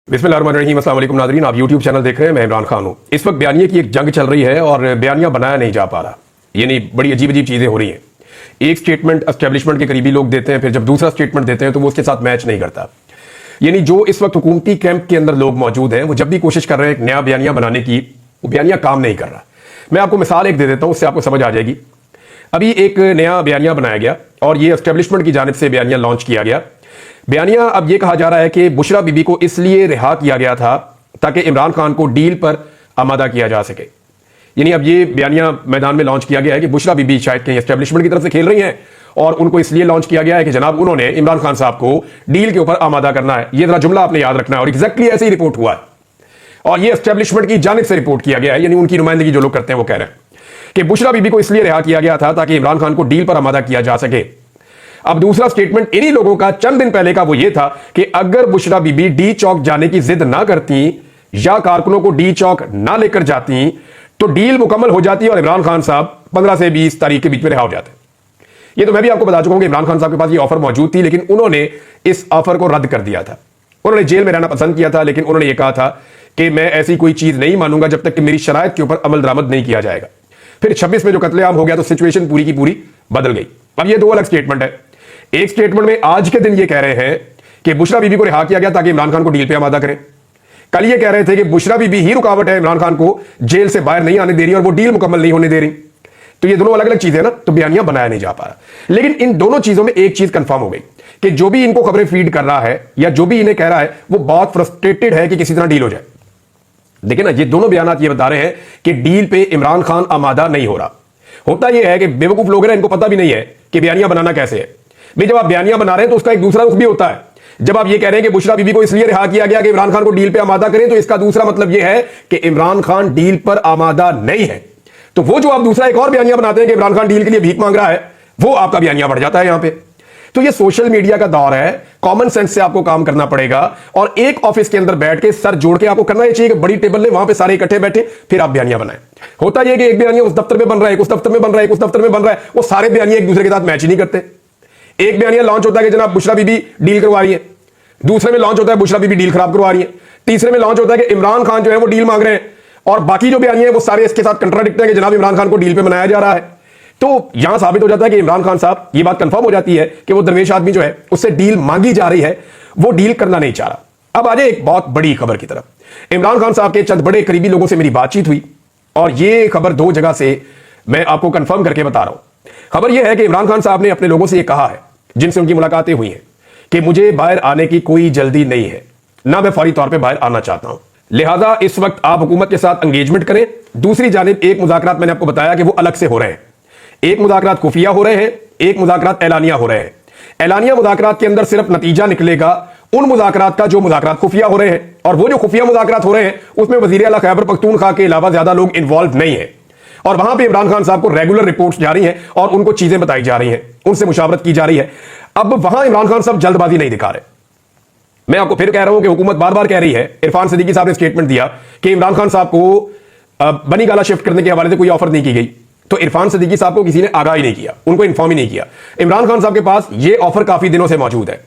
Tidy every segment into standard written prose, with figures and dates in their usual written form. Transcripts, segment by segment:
बिस्मिल्लाहिर्रहमानिर्रहीम, अस्सलाम वालेकुम नाज़रीन। आप यूट्यूब चैनल देख रहे हैं, मैं इमरान खान हूँ। इस वक्त बयानिया की एक जंग चल रही है और बयानिया बनाया नहीं जा पा रहा, यानी बड़ी अजीब अजीब चीज़ें हो रही हैं। एक स्टेटमेंट एस्टेब्लिशमेंट के करीबी लोग देते हैं, फिर जब दूसरा स्टेटमेंट देते हैं तो वो उसके साथ मैच नहीं करता। यानी जो इस वक्त हुकूमती कैंप के अंदर लोग मौजूद हैं, वो जब भी कोशिश कर रहे हैं एक नया बयानिया बनाने की, वो बयानिया काम नहीं कर रहा। मैं आपको मिसाल एक दे देता हूँ, उससे आपको समझ आ जाएगी। अभी एक नया बयानिया बनाया गया और ये एस्टेब्लिशमेंट की जानिब से बयानिया लॉन्च किया गया। बयानिया अब यह कहा जा रहा है कि बुशरा बीबी को इसलिए रिहा किया गया था ताकि इमरान खान को डील पर आमादा किया जा सके। यानी अब ये बयानिया मैदान में लॉन्च किया गया है कि बुशरा बीबी शायद कहीं एस्टेब्लिशमेंट की तरफ से खेल रही हैं और उनको इसलिए लॉन्च किया गया है कि जनाब उन्होंने इमरान खान साहब को डील के ऊपर आमादा करना है। ये जरा जुमला आपने याद रखना है और एग्जैक्टली ऐसे ही रिपोर्ट हुआ है और ये एस्टेब्लिशमेंट की जानिब से रिपोर्ट किया गया है। यानी उनकी नुमाइंदगी जो लोग करते हैं वो कह रहे हैं कि बुशरा बीबी को इसलिए रिहा किया गया था ताकि इमरान खान को डील पर आमादा किया जा सके। अब दूसरा स्टेटमेंट इन्हीं लोगों का चंद दिन पहले का वो ये था कि अगर बुशरा बीबी डी चौक जाने की जिद ना करती या कारकुनों को डी चौक ना लेकर जाती तो डील मुकम्मल हो जाती और इमरान खान साहब 15 से 20 तारीख के बीच में रिहा हो जाते। ये तो मैं भी आपको बता चुका हूं कि इमरान खान साहब के पास ये ऑफर मौजूद थी, लेकिन उन्होंने इस ऑफर को रद्द कर दिया था। उन्होंने जेल में रहना पसंद किया था, लेकिन उन्होंने ये कहा था कि मैं ऐसी कोई चीज नहीं मानूंगा जब तक कि मेरी शराइत के ऊपर अमल दरामद नहीं किया जाएगा। फिर 26 में जो कत्लेआम हो गया तो सिचुएशन पूरी की पूरी बदल गई। अब ये दो अलग स्टेटमेंट है। एक स्टेटमेंट में आज के दिन ये कह रहे हैं कि बुशरा बीबी को रिहा किया गया ताकि इमरान खान को डील पे आमादा करें। कल ये कह रहे थे कि बुशरा बीबी ही रुकावट है, इमरान खान को जेल से बाहर नहीं आने दे रही और वो डील मुकम्मल नहीं होने दे रही। तो ये दोनों अलग अलग चीजें ना, तो बयानिया बनाया नहीं जा पा रहा। लेकिन इन दोनों चीजों में एक चीज कंफर्म हो गई कि जो भी इनको खबरें फीड कर रहा है या जो भी इन्हें कह रहा है वो बहुत फ्रस्ट्रेटेड है कि किसी तरह डील हो जाए। देखिए ना, ये दोनों बयानात ये बता रहे हैं कि डील पे इमरान खान आमादा नहीं हो रहा। होता यह है कि बेवकूफ लोग हैं, इनको पता भी नहीं है कि बयानिया बनाना कैसे है। भाई जब आप बयानिया बना रहे हैं तो उसका एक दूसरा रुख भी होता है। जब आप ये कह रहे हैं कि बुशरा बीबी को इसलिए रिहा किया गया कि इमरान खान को डील पे आमादा करें, तो इसका दूसरा मतलब यह है कि इमरान खान डील पर आमादा नहीं है। तो वो जो आप दूसरा एक और बयानिया बनाते हैं कि इमरान खान डील के लिए भीख मांग रहा है, वो आपका बयानिया बढ़ जाता है यहां पे। तो ये सोशल मीडिया का दौर है, कॉमन सेंस से आपको काम करना पड़ेगा और एक ऑफिस के अंदर बैठ के सर जोड़ के आपको करना ये चाहिए कि बड़ी टेबल ले, वहां पे सारे इकट्ठे बैठे, फिर आप बयानिया बनाएं। होता यह कि एक बयानिया उस दफ्तर में बन रहा है, उस दफ्तर में बन रहा है, उस दफ्तर में बन रहा है, वो सारे बयानिया एक दूसरे के साथ मैच ही नहीं करते। एक बयानिया लॉन्च होता है कि जनाब बुशरा बीबी डील करवा रही है, दूसरे में लॉन्च होता है बुशरा बीबी डील खराब करवा रही है, तीसरे में लॉन्च होता है कि इमरान खान जो है वो डील मांग रहे हैं और बाकी जो बयानिया है वो सारे इसके साथ कंट्राडिक्ट है कि जनाब इमरान खान को डील पे बनाया जा रहा है। तो यहां साबित हो जाता है कि इमरान खान साहब, ये बात कंफर्म हो जाती है कि वो दरवेश आदमी जो है उससे डील मांगी जा रही है, वो डील करना नहीं चाह रहा। अब आ जाए एक बहुत बड़ी खबर की तरफ। इमरान खान साहब के चंद बड़े करीबी लोगों से मेरी बातचीत हुई और ये खबर दो जगह से मैं आपको कंफर्म करके बता रहा हूं। खबर यह है कि इमरान खान साहब ने अपने लोगों से यह कहा है जिनसे उनकी मुलाकातें हुई हैं कि मुझे बाहर आने की कोई जल्दी नहीं है, ना मैं फौरी तौर पे बाहर आना चाहता हूं, लिहाजा इस वक्त आप हुकूमत के साथ एंगेजमेंट करें। दूसरी जानिब एक मुज़ाकरात मैंने आपको बताया कि वो अलग से हो रहे हैं। एक मुज़ाकरात खुफिया हो रहे हैं, एक मुज़ाकरात ऐलानिया हो रहे हैं। ऐलानिया मुज़ाकरात के अंदर सिर्फ नतीजा निकलेगा उन मुज़ाकरात का जो मुज़ाकरात खुफिया हो रहे हैं, और वो जो खुफिया मुज़ाकरात हो रहे हैं उसमें वज़ीर आला खैबर पख्तूनख्वा के अलावा ज्यादा लोग इन्वॉल्व नहीं है और वहां पे इमरान खान साहब को रेगुलर रिपोर्ट्स जा रही हैं और उनको चीजें बताई जा रही हैं, उनसे मुशावरत की जा रही है। अब वहां इमरान खान साहब जल्दबाजी नहीं दिखा रहे। मैं आपको फिर कह रहा हूं कि हुकूमत बार बार कह रही है, इरफान सिद्दीकी साहब ने स्टेटमेंट दिया कि इमरान खान साहब को बनी गाला शिफ्ट करने के हवाले से कोई ऑफर नहीं की गई। तो इरफान सिद्दीकी साहब को किसी ने आगाह ही नहीं किया, उनको इन्फॉर्म ही नहीं किया। इमरान खान साहब के पास ये ऑफर काफी दिनों से मौजूद है।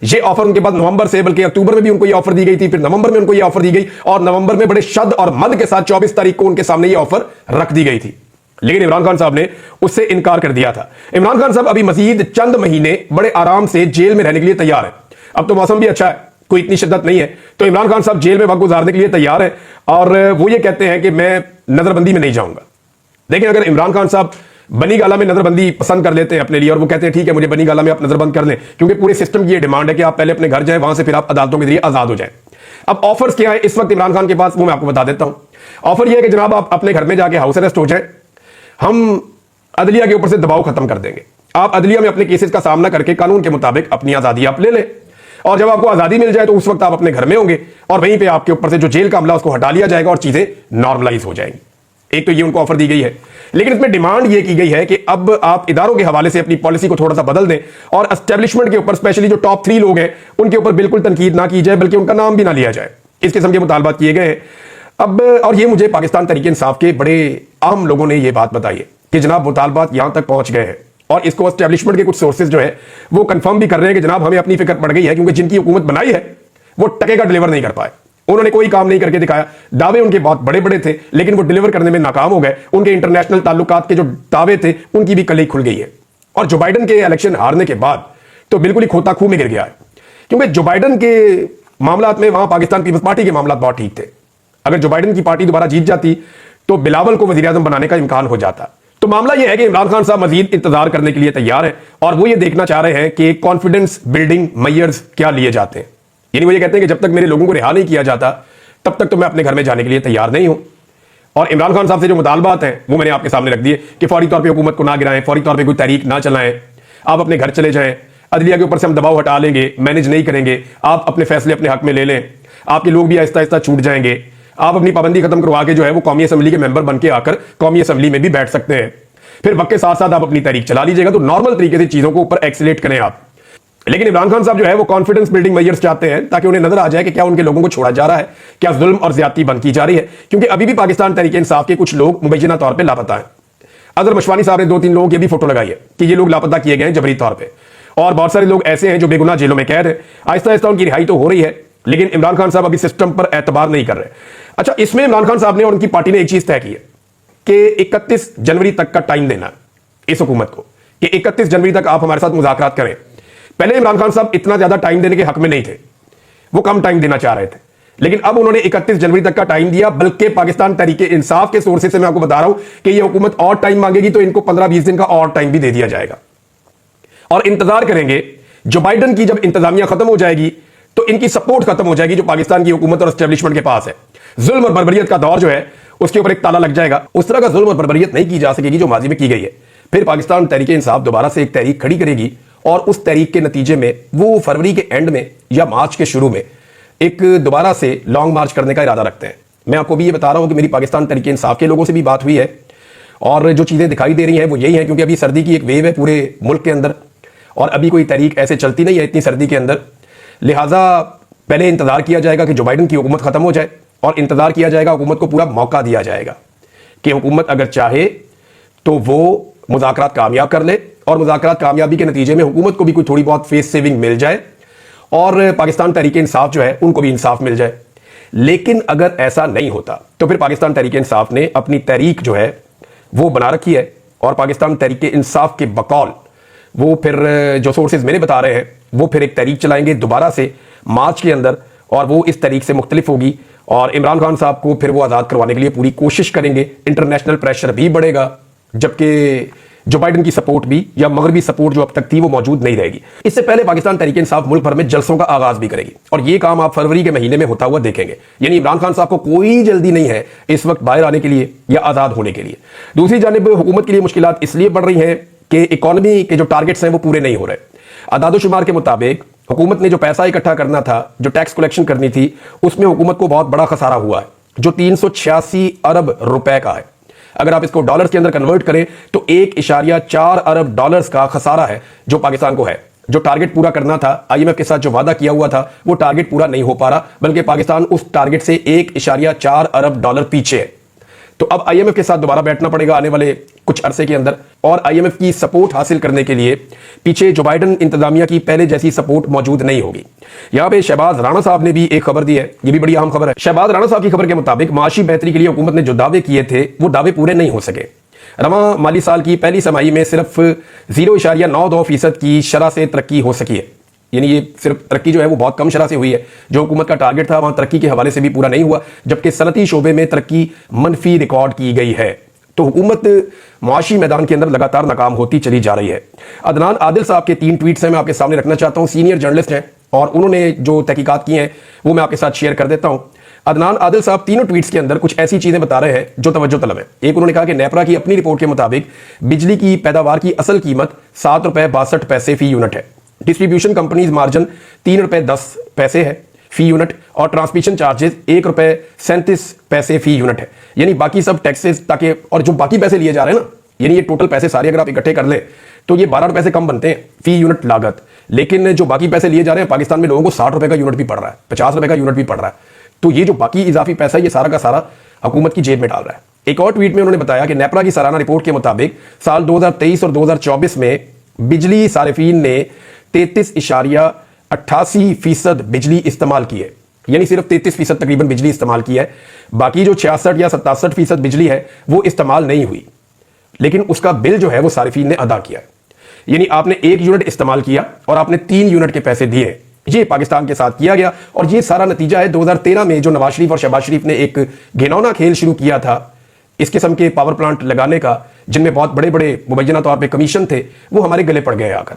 ये ऑफर उनके पास नवंबर से, बल्कि अक्टूबर में भी उनको ये ऑफर दी गई थी, फिर नवंबर में उनको ये ऑफर दी गई और नवंबर में बड़े शद और मद के साथ 24 तारीख को उनके सामने ये ऑफर रख दी गई थी। लेकिन इमरान खान साहब ने उससे इनकार कर दिया था। इमरान खान साहब अभी मजीद चंद महीने बड़े आराम से जेल में रहने के लिए तैयार है। अब तो मौसम भी अच्छा है, कोई इतनी शिद्दत नहीं है, तो इमरान खान साहब जेल में वक्त गुजारने के लिए तैयार है और वो ये कहते हैं कि मैं नजरबंदी में नहीं जाऊंगा। देखिए, अगर इमरान खान साहब बनी गाला में नजरबंदी पसंद कर लेते हैं अपने लिए और वो कहते हैं ठीक है मुझे बनी गाला में आप नजरबंद कर लें, क्योंकि पूरे सिस्टम की ये डिमांड है कि आप पहले अपने घर जाएं, वहां से फिर आप अदालतों के जरिए आजाद हो जाएं। अब ऑफर्स क्या है इस वक्त इमरान खान के पास, वो मैं आपको बता देता हूं। ऑफर यह है कि जनाब आप अपने घर में जाके हाउस अरेस्ट हो जाए, हम अदलिया के ऊपर से दबाव खत्म कर देंगे, आप अदलिया में अपने केसेस का सामना करके कानून के मुताबिक अपनी आजादी आप ले लें और जब आपको आजादी मिल जाए तो उस वक्त आप अपने घर में होंगे और वहीं पे आपके ऊपर से जो जेल का अमला उसको हटा लिया जाएगा और चीजें नॉर्मलाइज हो जाएंगी। एक तो ये उनको ऑफर दी गई है, लेकिन इसमें डिमांड ये की गई है कि अब आप इदारों के हवाले से अपनी पॉलिसी को थोड़ा सा बदल दें और एस्टेब्लिशमेंट के ऊपर, स्पेशली जो टॉप 3 लोग हैं उनके ऊपर बिल्कुल तनकीद ना की जाए, बल्कि उनका नाम भी ना लिया जाए। इस किस्म के मुतालबात किए गए हैं। अब और ये मुझे पाकिस्तान तहरीक इंसाफ के बड़े आम लोगों ने ये बात बताई है कि जनाब मुतालबात यहां तक पहुंच गए हैं और इसको एस्टेब्लिशमेंट के कुछ सोर्सेज जो है वो कंफर्म भी कर रहे हैं कि जनाब हमें अपनी फिक्र पड़ गई है, क्योंकि जिनकी हुकूमत बनाई है वो टके का डिलीवर नहीं कर पाए। उन्होंने कोई काम नहीं करके दिखाया। दावे उनके बहुत बड़े बड़े थे, लेकिन वो डिलीवर करने में नाकाम हो गए। उनके इंटरनेशनल ताल्लुकात के जो दावे थे उनकी भी कली खुल गई है। और जो बाइडन के इलेक्शन हारने के बाद तो बिल्कुल ही खोता खूह में गिर गया है, क्योंकि जो बाइडन के मामलात में वहां पाकिस्तान पीपल्स पार्टी के मामलात बहुत ठीक थे। अगर जो बाइडन की पार्टी दोबारा जीत जाती तो बिलावल को वजीर आजम बनाने का इम्कान हो जाता। तो मामला यह है कि इमरान खान साहब मजीद इंतजार करने के लिए तैयार है और वो ये देखना चाह रहे हैं कि कॉन्फिडेंस बिल्डिंग मेजर्स क्या लिए जाते हैं। यानी वो ये कहते हैं कि जब तक मेरे लोगों को रिहा नहीं किया जाता तब तक तो मैं अपने घर में जाने के लिए तैयार नहीं हूं। और इमरान खान साहब से जो मुतालबात हैं वो मैंने आपके सामने रख दिए कि फौरी तौर पर हुकूमत को ना गिराएं, फौरी तौर पर कोई तहरीक ना चलाएं, आप अपने घर चले जाएं, अदलिया के ऊपर से हम दबाव हटा लेंगे, मैनेज नहीं करेंगे, आप अपने फैसले अपने हक में ले लें, आपके लोग भी आहिस्ता आहिस्ता छूट जाएंगे, आप अपनी पाबंदी खत्म करवा के जो है वो कौमी असम्बली के मेंबर बन के आकर कौमी असम्बली में भी बैठ सकते हैं। फिर वक्त के साथ साथ आप अपनी तहरीक चला लीजिएगा। तो नॉर्मल तरीके से चीजों को ऊपर एक्सीलेट करें आप। लेकिन इमरान खान साहब जो है वो कॉन्फिडेंस बिल्डिंग मेजर्स चाहते हैं ताकि उन्हें नजर आ जाए कि क्या उनके लोगों को छोड़ा जा रहा है, क्या जुल्म और ज्यादती बंद की जा रही है। क्योंकि अभी भी पाकिस्तान तहरीक इंसाफ के कुछ लोग मुबैना तौर पर लापता है। अजहर मशवानी साहब ने 2-3 लोगों की भी फोटो लगाई है कि ये लोग लापता किए गए हैं जबरी तौर पर। और बहुत सारे लोग ऐसे हैं जो बेगुनाह जेलों में कैद है। आहिस्ता आहिस्ता उनकी रिहाई तो हो रही है, लेकिन इमरान खान साहब अभी सिस्टम पर एतबार नहीं कर रहे। अच्छा, इसमें इमरान खान साहब ने और उनकी पार्टी ने एक चीज तय की है कि 31 जनवरी तक का टाइम देना इस हुकूमत को कि 31 जनवरी तक आप हमारे साथ मुज़ाकरात करें। पहले इमरान खान साहब इतना ज्यादा टाइम देने के हक में नहीं थे, वो कम टाइम देना चाह रहे थे, लेकिन अब उन्होंने 31 जनवरी तक का टाइम दिया। बल्कि पाकिस्तान तहरीक इंसाफ के सोर्सेज से मैं आपको बता रहा हूं कि ये हुकूमत और टाइम मांगेगी तो इनको 15-20 दिन का और टाइम भी दे दिया जाएगा। और इंतजार करेंगे जो बाइडन की जब इंतजामिया खत्म हो जाएगी तो इनकी सपोर्ट खत्म हो जाएगी जो पाकिस्तान की हुकूमत और एस्टेब्लिशमेंट के पास है। जुल्म और बर्बरियत का दौर जो है उसके ऊपर एक ताला लग जाएगा। उस तरह का जुल्म और बर्बरियत नहीं की जा सकेगी जो माजी में की गई है। फिर पाकिस्तान तहरीक इंसाफ दोबारा से एक तहरीक खड़ी करेगी और उस तहरीक के नतीजे में वो फरवरी के एंड में या मार्च के शुरू में एक दोबारा से लॉन्ग मार्च करने का इरादा रखते हैं। मैं आपको भी ये बता रहा हूं कि मेरी पाकिस्तान तहरीक इंसाफ के लोगों से भी बात हुई है और जो चीजें दिखाई दे रही हैं वो यही है, क्योंकि अभी सर्दी की एक वेव है पूरे मुल्क के अंदर और अभी कोई तहरीक ऐसे चलती नहीं है इतनी सर्दी के अंदर। लिहाजा पहले इंतजार किया जाएगा कि जो बाइडन की हुकूमत खत्म हो जाए और इंतजार किया जाएगा, हुकूमत को पूरा मौका दिया जाएगा कि हुकूमत अगर चाहे तो वो मुज़ाकरात कामयाब कर ले और मुज़ाकरात कामयाबी के नतीजे में हुकूमत को भी कोई थोड़ी बहुत फेस सेविंग मिल जाए और पाकिस्तान तहरीक इंसाफ जो है उनको भी इंसाफ मिल जाए। लेकिन अगर ऐसा नहीं होता तो फिर पाकिस्तान तहरीक इंसाफ ने अपनी तहरीक जो है वो बना रखी है और पाकिस्तान तहरीक इंसाफ के बकौल वो फिर जो सोर्सेज मेरे बता रहे हैं वो फिर एक तहरीक चलाएंगे दोबारा से मार्च के अंदर और वो इस तहरीक से मुख्तलिफ होगी और इमरान खान साहब को फिर वो आज़ाद करवाने के लिए पूरी कोशिश करेंगे। इंटरनेशनल प्रेशर भी बढ़ेगा, जबकि जो बाइडन की सपोर्ट भी या मगरबी सपोर्ट जो अब तक थी वो मौजूद नहीं रहेगी। इससे पहले पाकिस्तान तहरीक इंसाफ मुल्क भर में जलसों का आगाज भी करेगी और ये काम आप फरवरी के महीने में होता हुआ देखेंगे। यानी इमरान खान साहब को कोई जल्दी नहीं है इस वक्त बाहर आने के लिए या आज़ाद होने के लिए। दूसरी जानिब हुकूमत के लिए मुश्किलात इसलिए बढ़ रही हैं कि इकॉनमी के जो टारगेट्स हैं वो पूरे नहीं हो रहे। अदादोशुमार के मुताबिक हुकूमत ने जो पैसा इकट्ठा करना था, जो टैक्स कलेक्शन करनी थी, उसमें हुकूमत को बहुत बड़ा खसारा हुआ है जो 386 अरब रुपए का है। अगर आप इसको डॉलर्स के अंदर कन्वर्ट करें तो 1.4 अरब डॉलर्स का खसारा है जो पाकिस्तान को है। जो टारगेट पूरा करना था, IMF के साथ जो वादा किया हुआ था वो टारगेट पूरा नहीं हो पा रहा, बल्कि पाकिस्तान उस टारगेट से 1.4 अरब डॉलर पीछे है। तो अब IMF के साथ दोबारा बैठना पड़ेगा आने वाले कुछ अरसे के अंदर और IMF की सपोर्ट हासिल करने के लिए पीछे जो बाइडन इंतजामिया की पहले जैसी सपोर्ट मौजूद नहीं होगी। यहां पे शहबाज राणा साहब ने भी एक खबर दी है, ये भी बड़ी अहम खबर है। शहबाज राणा साहब की खबर के मुताबिक माशी बेहतरी के लिए हुकूमत ने जो दावे किए थे वो दावे पूरे नहीं हो सके। रवां माली साल की पहली समाही में सिर्फ 0.92% की शरह से तरक्की हो सकी है। यानी ये सिर्फ तरक्की जो है वो बहुत कम शरह से हुई है। जो हुकूमत का टारगेट था वहां तरक्की के हवाले से भी पूरा नहीं हुआ, जबकि सनती शोबे में तरक्की मनफी रिकॉर्ड की गई है। तो हुकूमत मुआशी मैदान के अंदर लगातार नाकाम होती चली जा रही है। अदनान आदिल साहब के 3 ट्वीट्स हैं, मैं आपके सामने रखना चाहता हूं। सीनियर जर्नलिस्ट हैं और उन्होंने जो तहकीकात की हैं वो मैं आपके साथ शेयर कर देता हूं। अदनान आदिल साहब तीनों ट्वीट्स के अंदर कुछ ऐसी चीजें बता रहे हैं जो तवज्जो तलब है। एक, उन्होंने कहा कि नेपरा की अपनी रिपोर्ट के मुताबिक बिजली की पैदावार की असल कीमत ₹7.62 फी यूनिट है। डिस्ट्रीब्यूशन कंपनीज मार्जिन ₹3.10 है फी यूनिट और ट्रांसमिशन चार्जेस ₹1.37 फी यूनिट है। यानी बाकी सब टैक्सेस ताकि और जो बाकी पैसे लिए जा रहे हैं ना, यानी ये टोटल पैसे सारे अगर आप इकट्ठे कर लें तो ये ₹12 से कम बनते हैं फी यूनिट लागत। लेकिन जो बाकी पैसे लिए जा रहे हैं पाकिस्तान में लोगों को ₹60 का यूनिट भी पड़ रहा है, ₹50 का यूनिट भी पड़ रहा है। तो ये जो बाकी इजाफी पैसा है ये सारा का सारा हुकूमत की जेब में डाल रहा है। एक और ट्वीट में उन्होंने बताया कि नेपरा की सालाना रिपोर्ट के मुताबिक साल 2023 और 2024 में बिजली सारिफीन ने 88% बिजली इस्तेमाल की है, यानी सिर्फ 33% तकरीबन बिजली इस्तेमाल की है। बाकी जो 66 या 67% बिजली है वो इस्तेमाल नहीं हुई, लेकिन उसका बिल जो है वो सारिफीन ने अदा किया है। यानी आपने 1 यूनिट इस्तेमाल किया और आपने 3 यूनिट के पैसे दिए। ये पाकिस्तान के साथ किया गया और ये सारा नतीजा है 2013 में जो नवाज शरीफ और शहबाज शरीफ ने एक घिनौना खेल शुरू किया था इस किस्म के पावर प्लांट लगाने का, जिनमें बहुत बड़े बड़े मुबैना तौर पे कमीशन थे, वो हमारे गले पड़ गए आकर,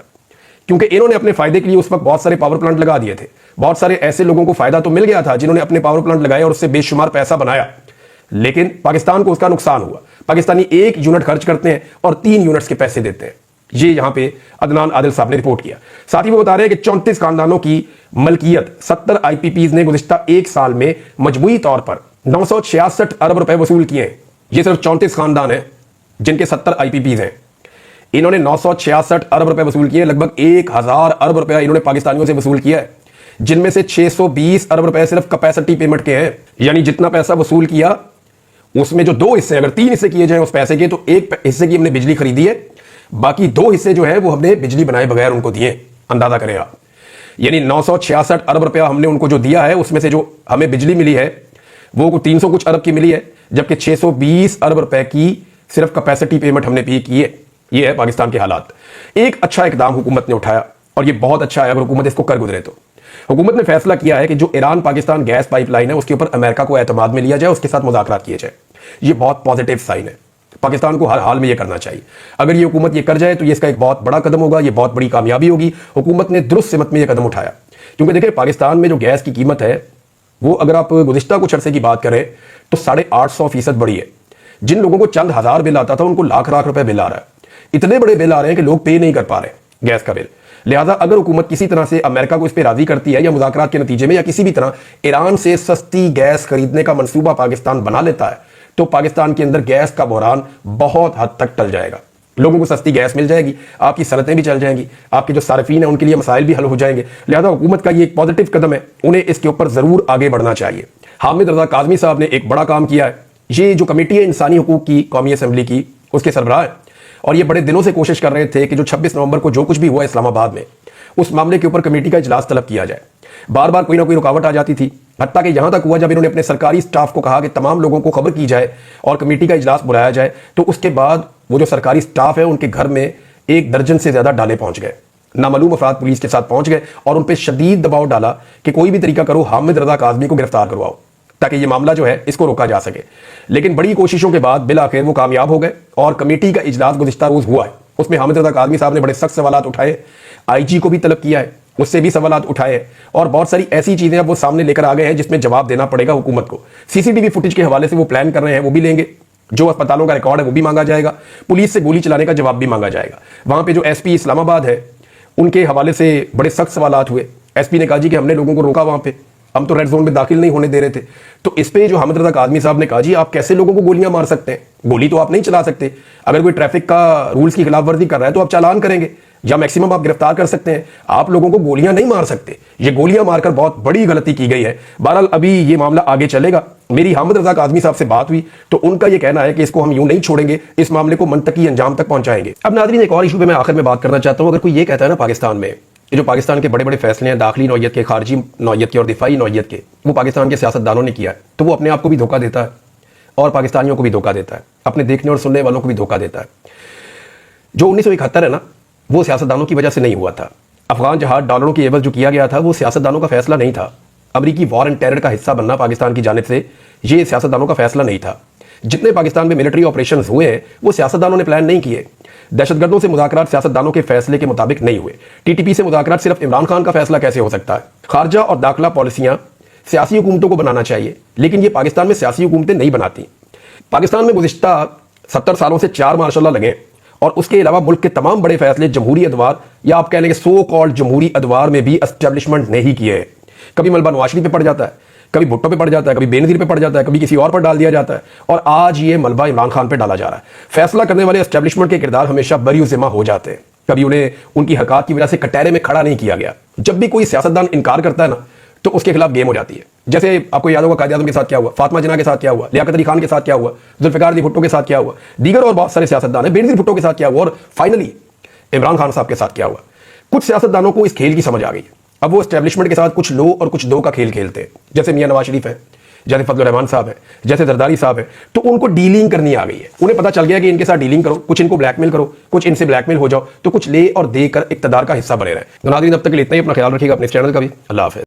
क्योंकि इन्होंने अपने फायदे के लिए उस वक्त बहुत सारे पावर प्लांट लगा दिए थे। बहुत सारे ऐसे लोगों को फायदा तो मिल गया था जिन्होंने अपने पावर प्लांट लगाए और उससे बेशुमार पैसा बनाया, लेकिन पाकिस्तान को उसका नुकसान हुआ। पाकिस्तानी 1 यूनिट खर्च करते हैं और 3 यूनिट्स के पैसे देते हैं। ये यहां पे अदनान आदिल साहब ने रिपोर्ट किया। साथ ही वो बता रहे हैं कि 34 खानदानों की मलकियत 70 आईपीपीज ने गुज़िश्ता 1 साल में मजमूई तौर पर 966 अरब रुपए वसूल किए हैं। ये सिर्फ 34 खानदान हैं जिनके 70 आईपीपीज हैं। इन्होंने 966 अरब रुपए वसूल किए। लगभग 1000 अरब रुपया इन्होंने पाकिस्तानियों से वसूल किया है, जिनमें से 620 अरब रुपए सिर्फ कैपेसिटी पेमेंट के हैं। यानी जितना पैसा वसूल किया उसमें जो 2 हिस्से, अगर 3 हिस्से किए जाए उस पैसे के, तो 1 हिस्से की हमने बिजली खरीदी है, बाकी 2 हिस्से जो है वो हमने बिजली बनाए बगैर उनको दिए। अंदाजा करें आप, यानी 966 अरब रुपया हमने उनको जो दिया है उसमें से जो हमें बिजली मिली है वो 300 कुछ अरब की मिली है, जबकि 620 अरब रुपए की सिर्फ कैपेसिटी पेमेंट हमने पे की है। ये है पाकिस्तान के हालात। एक अच्छा इकदाम हुकूमत ने उठाया और ये बहुत अच्छा है अगर हुकूमत इसको कर गुजरे तो। हुकूमत ने फैसला किया है कि जो ईरान पाकिस्तान गैस पाइपलाइन है उसके ऊपर अमेरिका को एतमाद में लिया जाए, उसके साथ मुज़ाकरात किए जाए। ये बहुत पॉजिटिव साइन है, पाकिस्तान को हर हाल में ये करना चाहिए। अगर ये हुकूमत ये कर जाए तो ये इसका एक बहुत बड़ा कदम होगा, ये बहुत बड़ी कामयाबी होगी। हुकूमत ने दुरुस्त सिमत में ये कदम उठाया, क्योंकि देखिए पाकिस्तान में जो गैस की कीमत है वो अगर आप गुज़िश्ता कुछ अरसे की बात करें तो 850% बढ़ी है। जिन लोगों को चंद हज़ार बिल आता था उनको लाख लाख रुपए बिल आ रहा है। इतने बड़े बिल आ रहे हैं कि लोग पे नहीं कर पा रहे गैस का बिल। लिहाजा अगर हुकूमत किसी तरह से अमेरिका को इस पर राजी करती है या मुज़ाकरात के नतीजे में या किसी भी तरह ईरान से सस्ती गैस खरीदने का मंसूबा पाकिस्तान बना लेता है तो पाकिस्तान के अंदर गैस का बहरान बहुत हद तक टल जाएगा। लोगों को सस्ती गैस मिल जाएगी, आपकी सनतें भी चल जाएंगी, आपके जो सार्फिन है उनके लिए मसाइल भी हल हो जाएंगे। लिहाजा हुकूमत का ये एक पॉजिटिव कदम है, उन्हें इसके ऊपर जरूर आगे बढ़ना चाहिए। हामिद रजा काज़मी साहब ने एक बड़ा काम किया है। ये जो कमेटी है इंसानी हुकूक की कौमी असम्बली की, उसके सरबराह है और ये बड़े दिनों से कोशिश कर रहे थे कि जो 26 नवंबर को जो कुछ भी हुआ इस्लामाबाद में उस मामले के ऊपर कमेटी का इजलास तलब किया जाए। बार बार कोई ना कोई रुकावट आ जाती थी, हत्ता कि यहां तक हुआ जब इन्होंने अपने सरकारी स्टाफ को कहा कि तमाम लोगों को खबर की जाए और कमेटी का इजलास बुलाया जाए, तो उसके बाद वो जो सरकारी स्टाफ है उनके घर में 1 दर्जन से ज्यादा डाले पहुंच गए। नामालूम अफराद पुलिस के साथ पहुंच गए और उन पर शदीद दबाव डाला कि कोई भी तरीका करो, हामिद रजा काज़मी को गिरफ्तार करवाओ ताकि ये मामला जो है इसको रोका जा सके। लेकिन बड़ी कोशिशों के बाद बिल आखिर वो कामयाब हो गए और कमेटी का इजलास गुज़िश्ता रोज हुआ है। उसमें हामिद रजा काज़मी साहब ने बड़े सख्त सवालात उठाए, आईजी को भी तलब किया है, उससे भी सवालात उठाए और बहुत सारी ऐसी चीजें अब वो सामने लेकर आ गए हैं जिसमें जवाब देना पड़ेगा हुकूमत को। सीसीटीवी फुटेज के हवाले से वो प्लान कर रहे हैं, वो भी लेंगे। जो अस्पतालों का रिकॉर्ड है वो भी मांगा जाएगा, पुलिस से गोली चलाने का जवाब भी मांगा जाएगा। वहां पे जो एसपी इस्लामाबाद है उनके हवाले से बड़े सख्त सवालात हुए। एसपी ने कहा जी कि हमने लोगों को रोका, वहां पे हम तो रेड जोन में दाखिल नहीं होने दे रहे थे। तो इस पे जो हामिद रजा काज़मी साहब ने कहा जी आप कैसे लोगों को गोलियां मार सकते हैं, गोली तो आप नहीं चला सकते। अगर कोई ट्रैफिक का रूल्स की खिलाफ वर्जी कर रहा है तो आप चालान करेंगे या मैक्सिमम आप गिरफ्तार कर सकते हैं, आप लोगों को गोलियां नहीं मार सकते। ये गोलियां मारकर बहुत बड़ी गलती की गई है। बहरहाल अभी ये मामला आगे चलेगा। मेरी हामिद रजा काज़मी साहब से बात हुई तो उनका ये कहना है कि इसको हम यूं नहीं छोड़ेंगे, इस मामले को मंतकी अंजाम तक पहुंचाएंगे। अब नाज़रीन एक और इशू पे मैं आखिर में बात करना चाहता हूं। अगर कोई ये कहता है ना पाकिस्तान में ये जो पाकिस्तान के बड़े बड़े फैसले हैं दाखिली नौयत के, खारजी नौयत के और दिफाई नौयत के, वो पाकिस्तान के सियासतदानों ने किया है, तो वो अपने आप को भी धोखा देता है और पाकिस्तानियों को भी धोखा देता है, अपने देखने और सुनने वालों को भी धोखा देता है। जो 1971 है ना, वो सियासतदानों की वजह से नहीं हुआ था। अफगान जहाज डॉलरों की एवज जो किया गया था वो सियासतदानों का फैसला नहीं था। अमरीकी वॉर एंड टेरर का हिस्सा बनना पाकिस्तान की जानिब से ये सियासतदानों का फैसला नहीं था। जितने पाकिस्तान में मिलिट्री ऑपरेशंस हुए हैं वो सियासतदानों ने प्लान नहीं किए। दहशतगर्दों से मुज़ाकरात सियासतदानों के फैसले के मुताबिक नहीं हुए। टीटीपी से मुज़ाकरात सिर्फ इमरान खान का फैसला कैसे हो सकता है? खारजा और दाखिला पॉलिसियां सियासी हुकूमतों को बनाना चाहिए, लेकिन ये पाकिस्तान में सियासी हुकूमतें नहीं बनाती। पाकिस्तान में गुज़िश्ता 70 सालों से 4 मार्शल लॉ लगे और उसके अलावा मुल्क के तमाम बड़े फैसले जमहूरी अदवार या आप कह लेंगे सो कॉल्ड जमहूरी अदवार में भी एस्टेब्लिशमेंट ने ही किए हैं। कभी मलबा नवाज शरीफ पे पड़ जाता है, कभी भुट्टो पे पड़ जाता है, कभी बेनजीर पे पड़ जाता है, कभी किसी और पर डाल दिया जाता है और आज ये मलबा इमरान खान पे डाला जा रहा है। फैसला करने वाले एस्टेब्लिशमेंट के किरदार हमेशा बरी ज़िम्मा हो जाते हैं, कभी उन्हें उनकी हरकत की वजह से कटहरे में खड़ा नहीं किया गया। जब भी कोई सियासतदान इनकार करता है ना तो उसके खिलाफ गेम हो जाती है। जैसे आपको याद होगा कायद आज़म के साथ क्या हुआ, फातिमा जिन्ना के साथ क्या हुआ, लियाकत अली खान के साथ क्या हुआ, जुल्फ़िकार अली भुट्टो के साथ क्या हुआ, दीगर और बहुत सारे सियासतदान हैं, बेनजीर भुट्टो के साथ क्या हुआ और फाइनली इमरान खान साहब के साथ क्या हुआ। कुछ सियासतदानों को इस खेल की समझ आ गई। अब वो एस्टेब्लिशमेंट के साथ कुछ लो और कुछ दो का खेल खेलते हैं, जैसे मियां नवाज शरीफ है, जैसे फजलुर रहमान साहब है, जैसे जरदारी साहब है। तो उनको डीलिंग करनी आ गई है, उन्हें पता चल गया कि इनके साथ डीलिंग करो, कुछ इनको ब्लैकमेल करो, कुछ इनसे ब्लैकमेल हो जाओ, तो कुछ ले और देकर इक्तदार का हिस्सा बने रहे। तो नाज़रीन, अब तक के लिए इतना ही। अपना ख्याल रखिएगा, अपने चैनल का भी। अल्लाह हाफ़िज़।